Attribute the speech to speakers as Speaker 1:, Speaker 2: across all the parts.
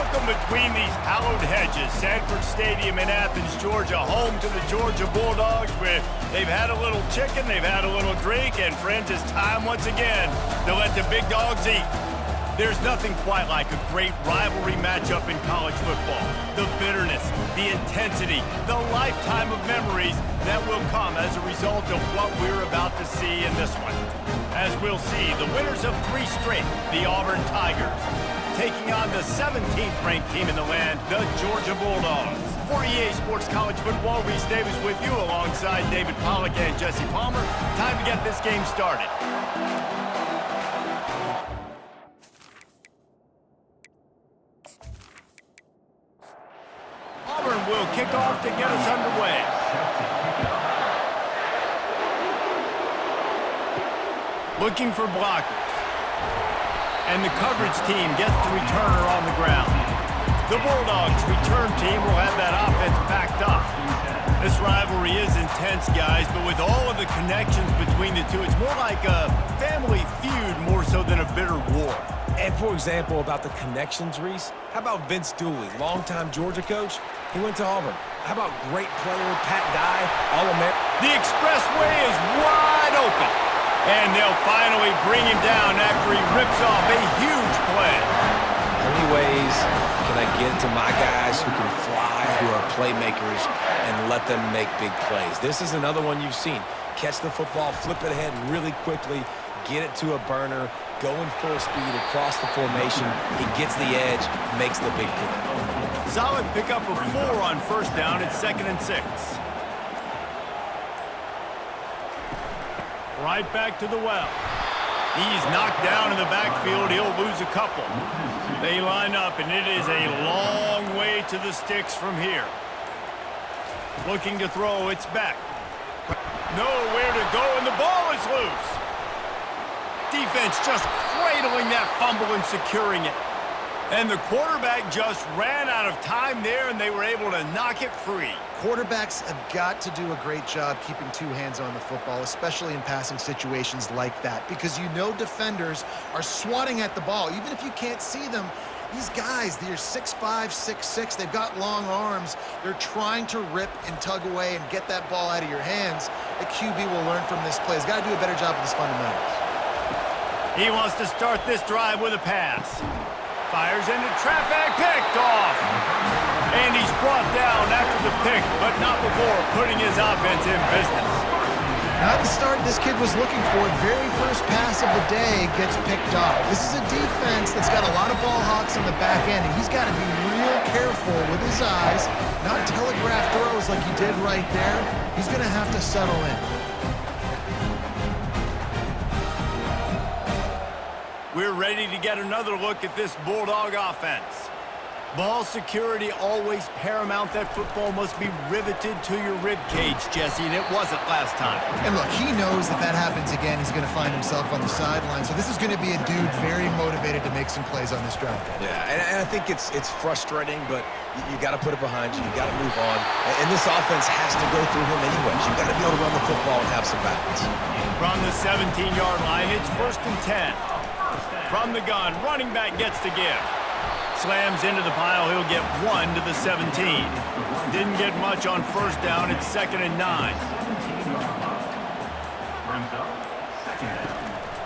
Speaker 1: Welcome between these hallowed hedges. Sanford Stadium in Athens, Georgia, home to the Georgia Bulldogs, where they've had a little chicken, they've had a little drink, and friends, it's time once again to let the big dogs eat. There's nothing quite like a great rivalry matchup in college football. The bitterness, the intensity, the lifetime of memories that will come as a result of what we're about to see in this one. As we'll see, the winners of 3 straight, the Auburn Tigers, taking on the 17th ranked team in the land, the Georgia Bulldogs. For EA Sports College Football, Reese Davis with you alongside David Pollack and Jesse Palmer. Time to get this game started. Auburn will kick off to get us underway. Looking for blockers. And the coverage team gets the returner on the ground. The Bulldogs return team will have that offense backed up. This rivalry is intense, guys, but with all of the connections between the two, it's more like a family feud more so than a bitter war.
Speaker 2: And for example, about the connections, Reese, how about Vince Dooley, longtime Georgia coach? He went to Auburn. How about great player Pat Dye, All-American?
Speaker 1: The expressway is wide open. And they'll finally bring him down after he rips off a huge play.
Speaker 2: How many ways can I get to my guys who can fly, who are playmakers, and let them make big plays? This is another one you've seen. Catch the football, flip it ahead really quickly, get it to a burner, go in full speed across the formation. He gets the edge, makes the big play.
Speaker 1: Solid pickup of 4 on first down. It's 2nd and 6. Right back to the well. He's knocked down in the backfield. He'll lose a couple. They line up, and it is a long way to the sticks from here. Looking to throw, it's back. Nowhere to go, and the ball is loose. Defense just cradling that fumble and securing it. And the quarterback just ran out of time there, and they were able to knock it free.
Speaker 3: Quarterbacks have got to do a great job keeping 2 hands on the football, especially in passing situations like that, because you know defenders are swatting at the ball. Even if you can't see them, these guys, they're 6'5", 6'6", they've got long arms. They're trying to rip and tug away and get that ball out of your hands. The QB will learn from this play. He's got to do a better job with his fundamentals.
Speaker 1: He wants to start this drive with a pass. Fires into traffic, picked off. And he's brought down after the pick, but not before putting his offense in business.
Speaker 3: Not the start this kid was looking for. Very first pass of the day gets picked off. This is a defense that's got a lot of ball hawks on the back end, and he's got to be real careful with his eyes, not telegraph throws like he did right there. He's going to have to settle in.
Speaker 1: We're ready to get another look at this Bulldog offense. Ball security always paramount. That football must be riveted to your rib cage, Jesse, and it wasn't last time.
Speaker 3: And look, he knows that that happens again. He's going to find himself on the sideline. So this is going to be a dude very motivated to make some plays on this drive.
Speaker 2: Yeah, and I think it's frustrating, but you got to put it behind you. You got to move on. And this offense has to go through him anyways. You got to be able to run the football and have some balance.
Speaker 1: From the 17-yard line, it's 1st and 10. From the gun, running back gets to give. Slams into the pile, he'll get 1 to the 17. Didn't get much on first down, it's 2nd and 9.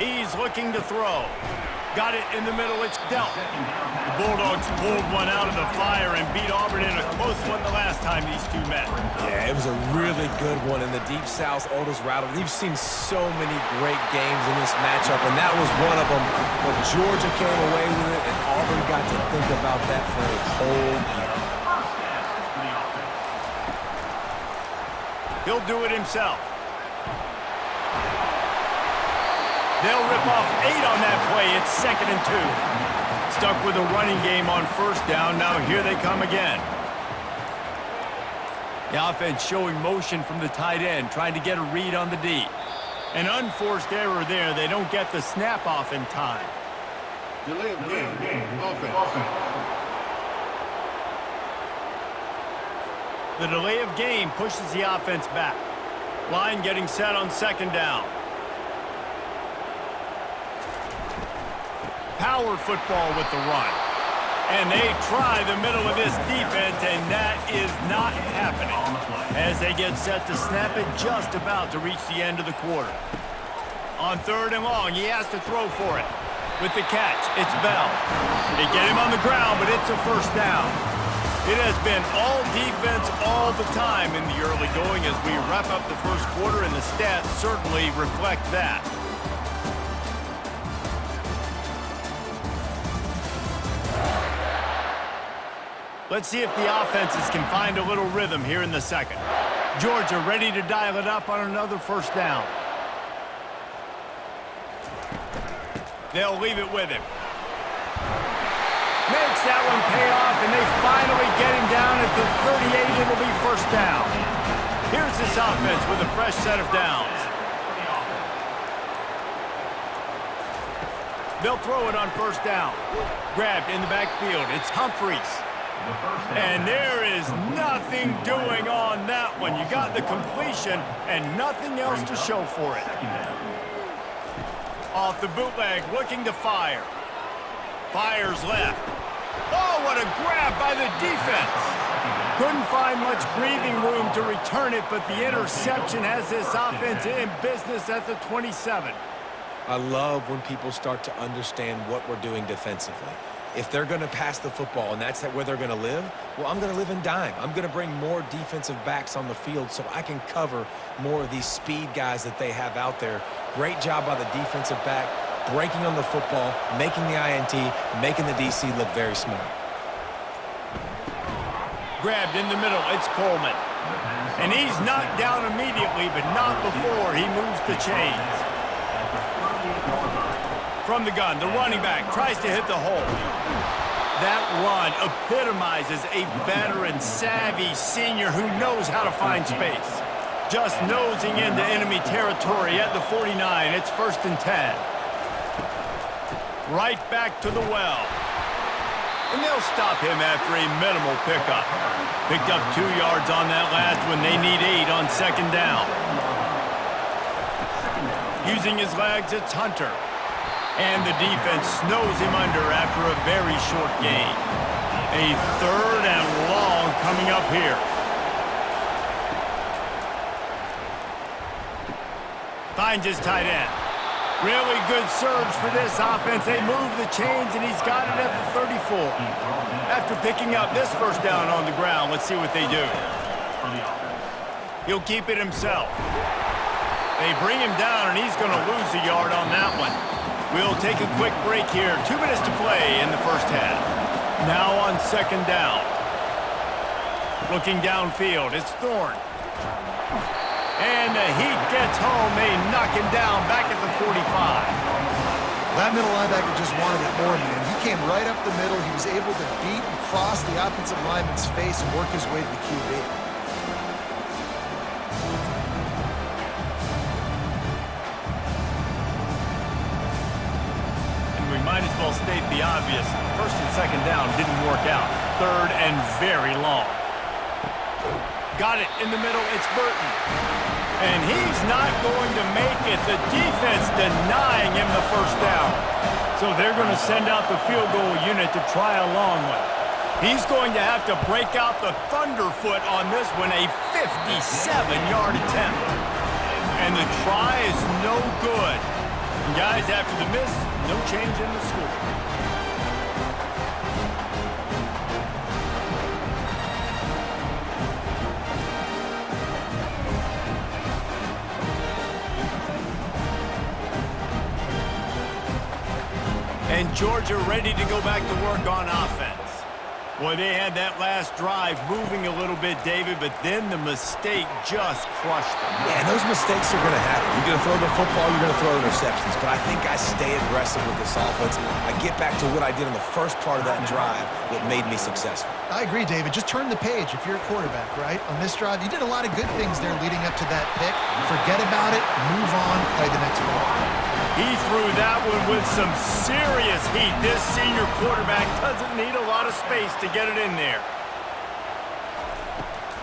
Speaker 1: He's looking to throw. Got it in the middle, it's dealt. The Bulldogs pulled one out of the fire and beat Auburn in a close one the last time these two met.
Speaker 2: Yeah, it was a really good one in the Deep South. Otis rattled. You've seen so many great games in this matchup, and that was one of them. But Georgia came away with it, and Auburn got to think about that for a whole year.
Speaker 1: He'll do it himself. They'll rip off 8 on that play. It's 2nd and 2. Stuck with a running game on first down. Now here they come again. The offense showing motion from the tight end, trying to get a read on the D. An unforced error there. They don't get the snap off in time.
Speaker 4: Delay of game. Offense.
Speaker 1: The delay of game pushes the offense back. Line getting set on 2nd down. Power football with the run. And they try the middle of this defense, and that is not happening. As they get set to snap it, just about to reach the end of the quarter. On 3rd and long, he has to throw for it. With the catch, it's Bell. They get him on the ground, but it's a first down. It has been all defense all the time in the early going as we wrap up the first quarter, and the stats certainly reflect that. Let's see if the offenses can find a little rhythm here in the second. Georgia ready to dial it up on another first down. They'll leave it with him. Makes that one pay off, and they finally get him down at the 38. It'll be first down. Here's this offense with a fresh set of downs. They'll throw it on first down. Grabbed in the backfield. It's Humphreys. And there is nothing doing on that one. You got the completion and nothing else to show for it. Off the bootleg, looking to fire. Fires left. Oh, what a grab by the defense. Couldn't find much breathing room to return it, but the interception has this offense in business at the 27.
Speaker 2: I love when people start to understand what we're doing defensively. If they're going to pass the football and that's where they're going to live, well, I'm going to live in dime. I'm going to bring more defensive backs on the field so I can cover more of these speed guys that they have out there. Great job by the defensive back, breaking on the football, making the INT, making the DC look very smart. Grabbed in the middle, it's Coleman. And he's knocked down immediately, but not before he moves the chains. From the gun, the running back tries to hit the hole. That run epitomizes a veteran, savvy senior who knows how to find space. Just nosing into enemy territory at the 49. It's 1st and 10. Right back to the well. And they'll stop him after a minimal pickup. Picked up 2 yards on that last one. They need 8 on 2nd down. Using his legs, it's Hunter. And the defense snows him under after a very short gain. A 3rd and long coming up here. Finds his tight end. Really good surge for this offense. They move the chains, and he's got it at the 34. After picking up this first down on the ground, let's see what they do. He'll keep it himself. They bring him down, and he's going to lose a yard on that one. We'll take a quick break here. 2 minutes to play in the first half. Now on 2nd down. Looking downfield, it's Thorne. And the heat gets home. They knock him down back at the 45.
Speaker 3: That middle linebacker just wanted it more, man. He came right up the middle. He was able to beat and cross the offensive lineman's face and work his way to the QB.
Speaker 1: Might as well state the obvious. 1st and 2nd down didn't work out. 3rd and very long. Got it in the middle. It's Burton. And he's not going to make it. The defense denying him the first down. So they're going to send out the field goal unit to try a long one. He's going to have to break out the thunderfoot on this one. A 57-yard attempt. And the try is no good. And guys, after the miss, no change in the score. And Georgia ready to go back to work on offense. Boy, they had that last drive moving a little bit, David, but then the mistake just crushed them.
Speaker 2: Yeah, and those mistakes are going to happen. You're going to throw the football, you're going to throw interceptions. But I think I stay aggressive with this offense. I get back to what I did in the first part of that drive that made me successful.
Speaker 3: I agree, David. Just turn the page if you're a quarterback, right? On this drive, you did a lot of good things there leading up to that pick. Forget about it, move on, play the next ball.
Speaker 1: He threw that one with some serious heat. This senior quarterback doesn't need a lot of space to get it in there.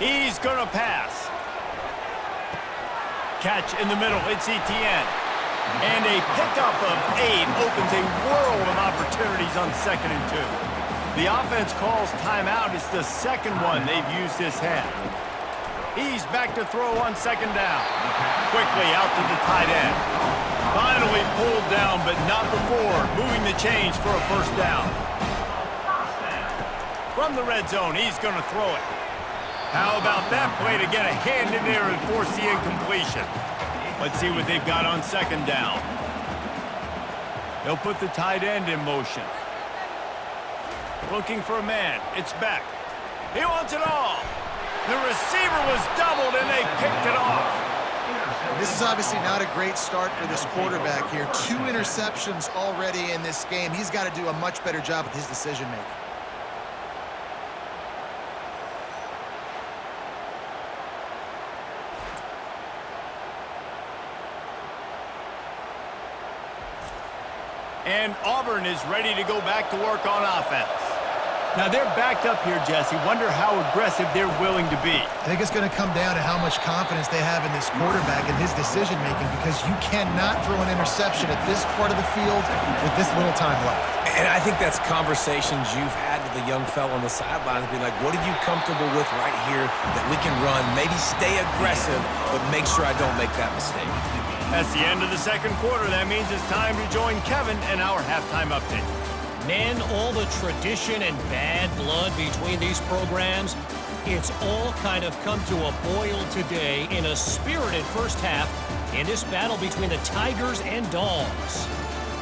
Speaker 1: He's going to pass. Catch in the middle. It's Etienne. And a pickup of 8 opens a world of opportunities on 2nd and 2. The offense calls timeout. It's the second one they've used this half. He's back to throw on second down. Quickly out to the tight end. Finally pulled down, but not before moving the chains for a first down. From the red zone, he's going to throw it. How about that play to get a hand in there and force the incompletion? Let's see what they've got on second down. They'll put the tight end in motion. Looking for a man. It's Beck. He wants it all. The receiver was doubled, and they picked it off.
Speaker 3: This is obviously not a great start for this quarterback here. 2 interceptions already in this game. He's got to do a much better job with his decision-making.
Speaker 1: And Auburn is ready to go back to work on offense. Now they're backed up here, Jesse. Wonder how aggressive they're willing to be.
Speaker 3: I think it's going to come down to how much confidence they have in this quarterback and his decision-making, because you cannot throw an interception at this part of the field with this little time left.
Speaker 2: And I think that's conversations you've had with the young fella on the sidelines, being like, what are you comfortable with right here that we can run? Maybe stay aggressive, but make sure I don't make that mistake.
Speaker 1: That's the end of the second quarter. That means it's time to join Kevin and our halftime update.
Speaker 5: Man, all the tradition and bad blood between these programs, it's all kind of come to a boil today in a spirited first half in this battle between the Tigers and Dogs.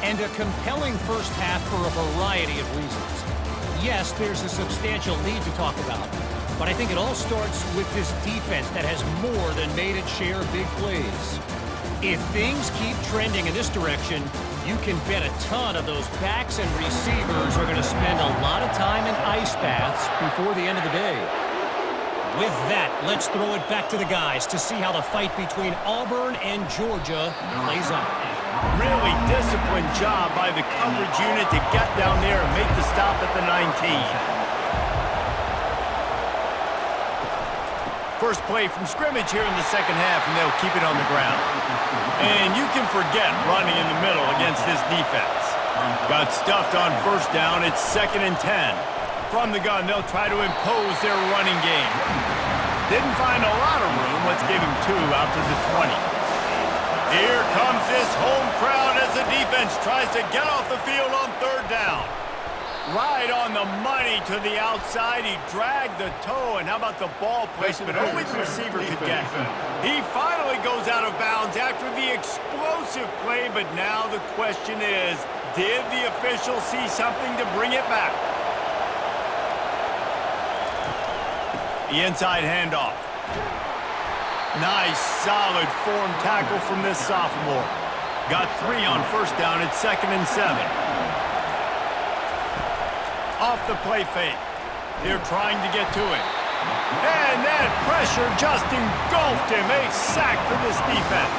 Speaker 5: And a compelling first half for a variety of reasons. Yes, there's a substantial lead to talk about, but I think it all starts with this defense that has more than made its share of big plays. If things keep trending in this direction, you can bet a ton of those backs and receivers are going to spend a lot of time in ice baths before the end of the day. With that, let's throw it back to the guys to see how the fight between Auburn and Georgia plays out.
Speaker 1: Really disciplined job by the coverage unit to get down there and make the stop at the 19. First play from scrimmage here in the second half, and they'll keep it on the ground. And you can forget running in the middle against this defense. Got stuffed on first down. It's 2nd and 10. From the gun, they'll try to impose their running game. Didn't find a lot of room. Let's give him 2 out to the 20. Here comes this home crowd as the defense tries to get off the field on third down. Right on the money to the outside. He dragged the toe, and how about the ball placement? Only the receiver could get. He finally goes out of bounds after the explosive play, but now the question is, did the official see something to bring it back? The inside handoff. Nice, solid form tackle from this sophomore. Got 3 on first down. It's 2nd and 7. Off the play fake. They're trying to get to it. And that pressure just engulfed him. A sack for this defense.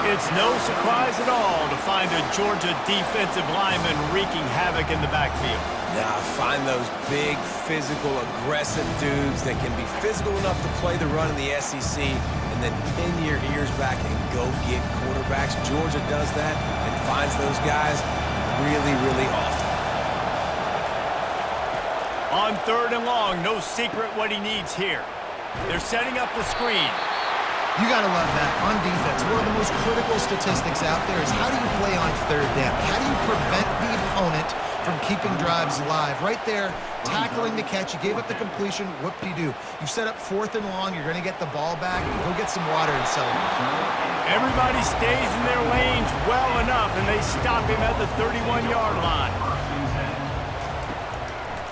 Speaker 1: It's no surprise at all to find a Georgia defensive lineman wreaking havoc in the backfield.
Speaker 2: Now, find those big, physical, aggressive dudes that can be physical enough to play the run in the SEC and then pin your ears back and go get quarterbacks. Georgia does that and finds those guys really, really often.
Speaker 1: On 3rd and long, no secret what he needs here. They're setting up the screen.
Speaker 3: You got to love that. On defense, one of the most critical statistics out there is how do you play on 3rd down? How do you prevent the opponent from keeping drives alive? Right there, tackling the catch. You gave up the completion. Whoop-de-doo. You've set up 4th and long. You're going to get the ball back. Go get some water and celebrate.
Speaker 1: Everybody stays in their lanes well enough, and they stop him at the 31-yard line.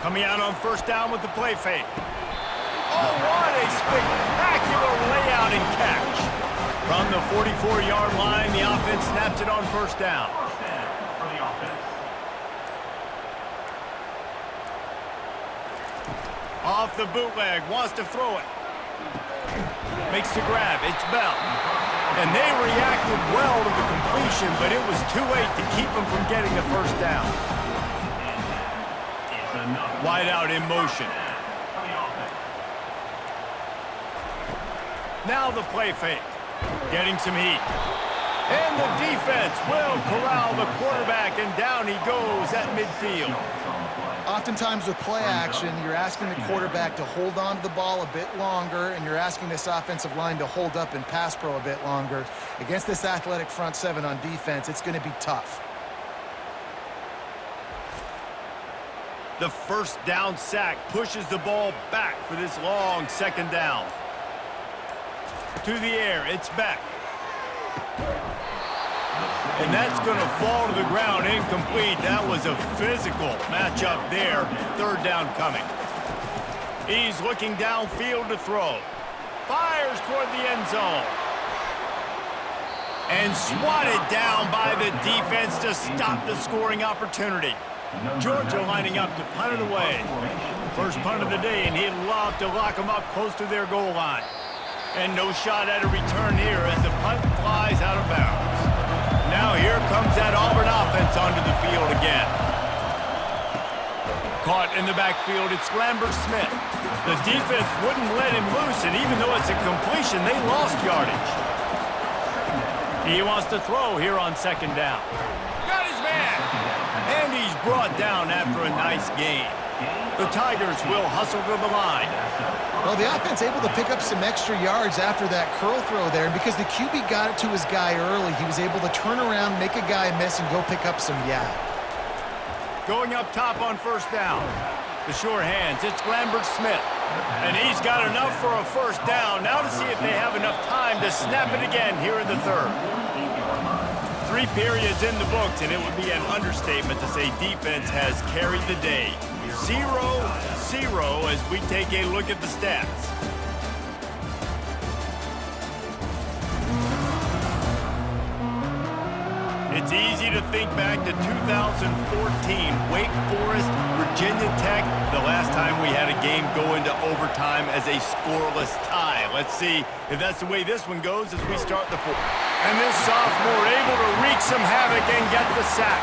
Speaker 1: Coming out on first down with the play fake. Oh, what a spectacular layout and catch. From the 44-yard line, the offense snaps it on first down. Off the bootleg, wants to throw it. Makes the grab, it's Bell. And they reacted well to the completion, but it was too late to keep them from getting the first down. Wide out in motion. Now the play fake. Getting some heat. And the defense will corral the quarterback, and down he goes at midfield.
Speaker 3: Oftentimes with play action, you're asking the quarterback to hold on to the ball a bit longer, and you're asking this offensive line to hold up in pass pro a bit longer. Against this athletic front seven on defense, it's going to be tough.
Speaker 1: The first down sack pushes the ball back for this long second down. To the air, it's back. And that's going to fall to the ground incomplete. That was a physical matchup there. Third down coming. He's looking downfield to throw. Fires toward the end zone. And swatted down by the defense to stop the scoring opportunity. Georgia lining up to punt it away. First punt of the day, and he'd love to lock them up close to their goal line. And no shot at a return here as the punt flies out of bounds. Now here comes that Auburn offense onto the field again. Caught in the backfield, it's Lambert-Smith. The defense wouldn't let him loose, and even though it's a completion, they lost yardage. He wants to throw here on second down. Got his man! And he's brought down after a nice gain. The Tigers will hustle to the line.
Speaker 3: Well, the offense able to pick up some extra yards after that curl throw there, and because the QB got it to his guy early, he was able to turn around, make a guy miss, and go pick up some yak.
Speaker 1: Going up top on first down. The sure hands, it's Lambert-Smith. And he's got enough for a first down. Now to see if they have enough time to snap it again here in the third. 3 periods in the books, and it would be an understatement to say defense has carried the day. 0-0 as we take a look at the stats. It's easy to think back to 2014, Wake Forest, Virginia Tech, the last time we had a game go into overtime as a scoreless tie. Let's see if that's the way this one goes as we start the fourth. And this sophomore able to wreak some havoc and get the sack.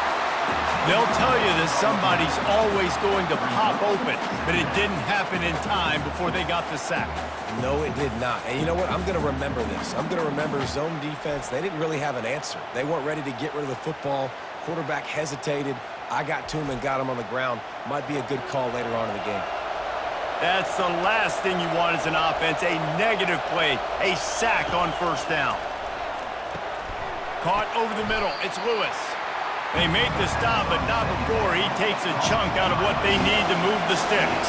Speaker 1: They'll tell you that somebody's always going to pop open, but it didn't happen in time before they got the sack.
Speaker 2: No, it did not. And you know what? I'm going to remember this. I'm going to remember zone defense. They didn't really have an answer. They weren't ready to get rid of the football. Quarterback hesitated. I got to him and got him on the ground. Might be a good call later on in the game.
Speaker 1: That's the last thing you want as an offense, a negative play, a sack on first down. Caught over the middle. It's Lewis. They make the stop, but not before he takes a chunk out of what they need to move the sticks.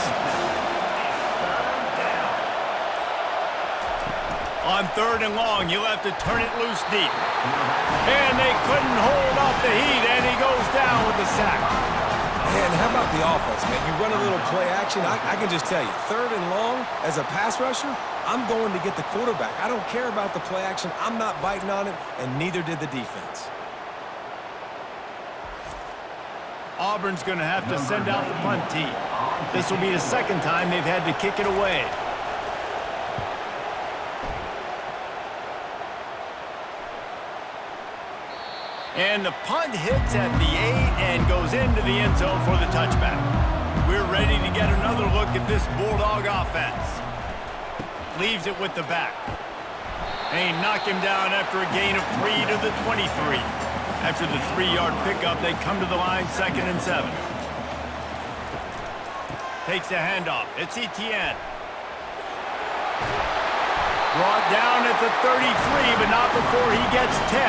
Speaker 1: On third and long, you'll have to turn it loose deep. And they couldn't hold off the heat, and he goes down with the sack.
Speaker 2: And how about the offense, man? You run a little play action. I can just tell you, third and long, as a pass rusher, I'm going to get the quarterback. I don't care about the play action. I'm not biting on it, and neither did the defense.
Speaker 1: Auburn's going to have to send out the punt team. This will be the second time they've had to kick it away. And the punt hits at the 8 and goes into the end zone for the touchback. We're ready to get another look at this Bulldog offense. Leaves it with the back. They knock him down after a gain of 3 to the 23. After the 3-yard pickup, they come to the line 2nd and 7. Takes the handoff. It's Etienne. Brought down at the 33, but not before he gets 10.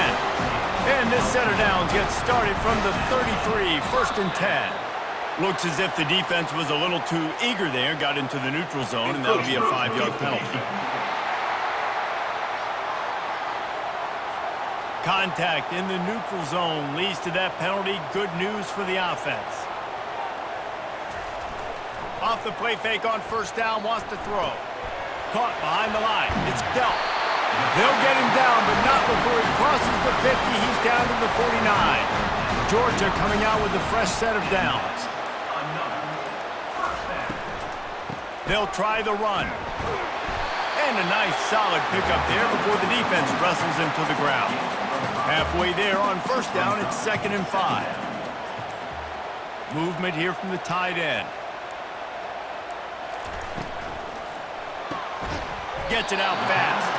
Speaker 1: And this set of downs gets started from the 33, 1st and 10. Looks as if the defense was a little too eager there, got into the neutral zone, and that'll be a 5-yard penalty. Contact in the neutral zone leads to that penalty. Good news for the offense. Off the play fake on first down, wants to throw. Caught behind the line. It's Delp. They'll get him down, but not before he crosses the 50. He's down to the 49. Georgia coming out with a fresh set of downs. They'll try the run. And a nice solid pickup there before the defense wrestles him to the ground. Halfway there on first down, it's 2nd and 5. Movement here from the tight end. Gets it out fast.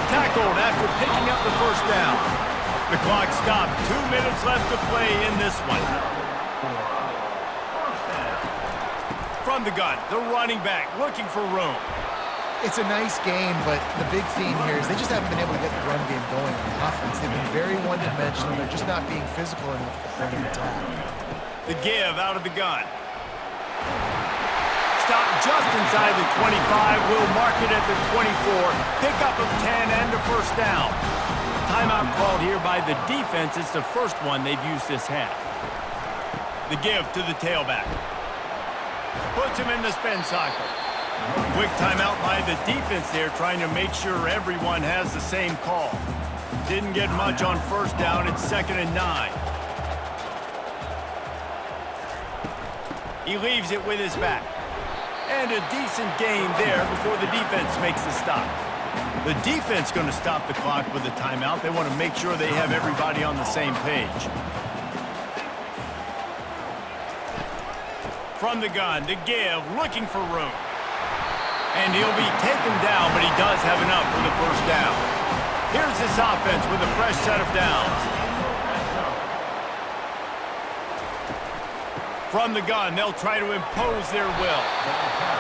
Speaker 1: Tackled after picking up the first down. The clock stopped. 2 minutes left to play in this one. From the gun, the running back looking for room.
Speaker 3: It's a nice game, but the big theme here is they just haven't been able to get the run game going on offense. They've been very one-dimensional. They're just not being physical enough at the point of attack.
Speaker 1: The give out of the gun. Stop just inside the 25. Will mark it at the 24. Pickup of 10 and a first down. Timeout called here by the defense. It's the first one they've used this half. The give to the tailback. Puts him in the spin cycle. Quick timeout by the defense there, trying to make sure everyone has the same call. Didn't get much on first down. It's 2nd and 9. He leaves it with his back. And a decent gain there before the defense makes the stop. The defense going to stop the clock with a timeout. They want to make sure they have everybody on the same page. From the gun, the give, looking for room. And he'll be taken down, but he does have enough for the first down. Here's this offense with a fresh set of downs. From the gun, they'll try to impose their will.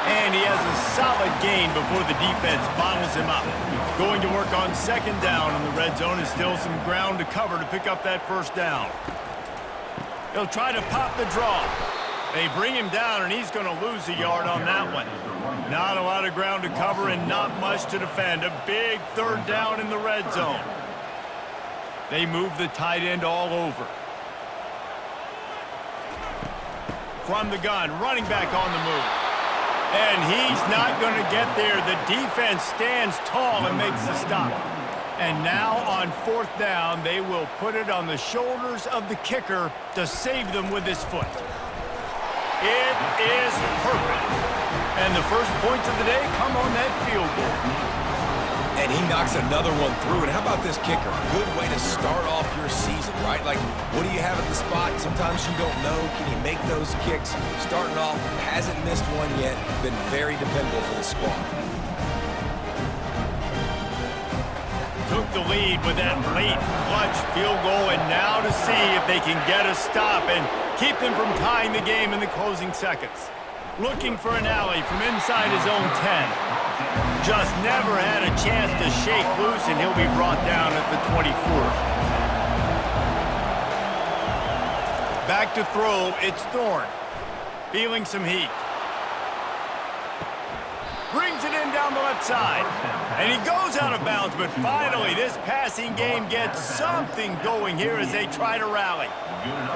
Speaker 1: And he has a solid gain before the defense bottles him up. Going to work on 2nd down, and the red zone is still some ground to cover to pick up that first down. He'll try to pop the draw. They bring him down, and he's going to lose a yard on that one. Not a lot of ground to cover and not much to defend. A big 3rd down in the red zone. They move the tight end all over. From the gun, running back on the move. And he's not going to get there. The defense stands tall and makes the stop. And now on 4th down, they will put it on the shoulders of the kicker to save them with his foot. It is perfect. And the first points of the day come on that field goal.
Speaker 2: And he knocks another one through. And how about this kicker? Good way to start off your season, right? Like, what do you have at the spot? Sometimes you don't know. Can he make those kicks? Starting off, hasn't missed one yet. Been very dependable for the squad.
Speaker 1: Took the lead with that late clutch field goal, and now to see if they can get a stop and keep them from tying the game in the closing seconds. Looking for an alley from inside his own 10. Just never had a chance to shake loose, and he'll be brought down at the 24. Back to throw, it's Thorne. Feeling some heat. Brings it in down the left side. And he goes out of bounds, but finally this passing game gets something going here as they try to rally.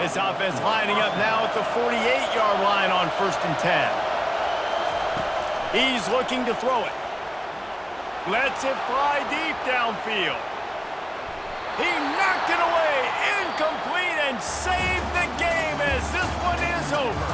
Speaker 1: This offense lining up now at the 48-yard line on 1st and 10. He's looking to throw it. Lets it fly deep downfield. He knocked it away, incomplete, and saved the game as this one is over.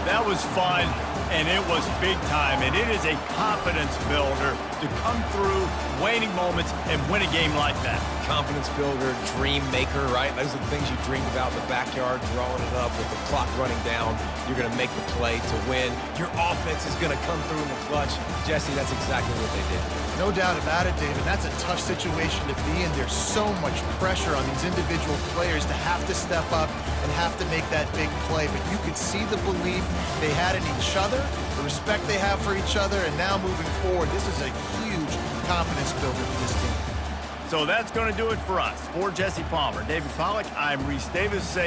Speaker 1: That was fun, and it was big time, and it is a confidence builder to come through waning moments and win a game like that.
Speaker 2: Confidence builder, dream maker, right? Those are the things you dreamed about in the backyard, drawing it up with the clock running down. You're going to make the play to win. Your offense is going to come through in the clutch. Jesse, that's exactly what they did.
Speaker 3: No doubt about it, David. That's a tough situation to be in. There's so much pressure on these individual players to have to step up and have to make that big play. But you could see the belief they had in each other, the respect they have for each other, and now moving forward, this is a huge confidence builder for this team.
Speaker 1: So that's going to do it for us. For Jesse Palmer, David Pollack, I'm Reese Davis saying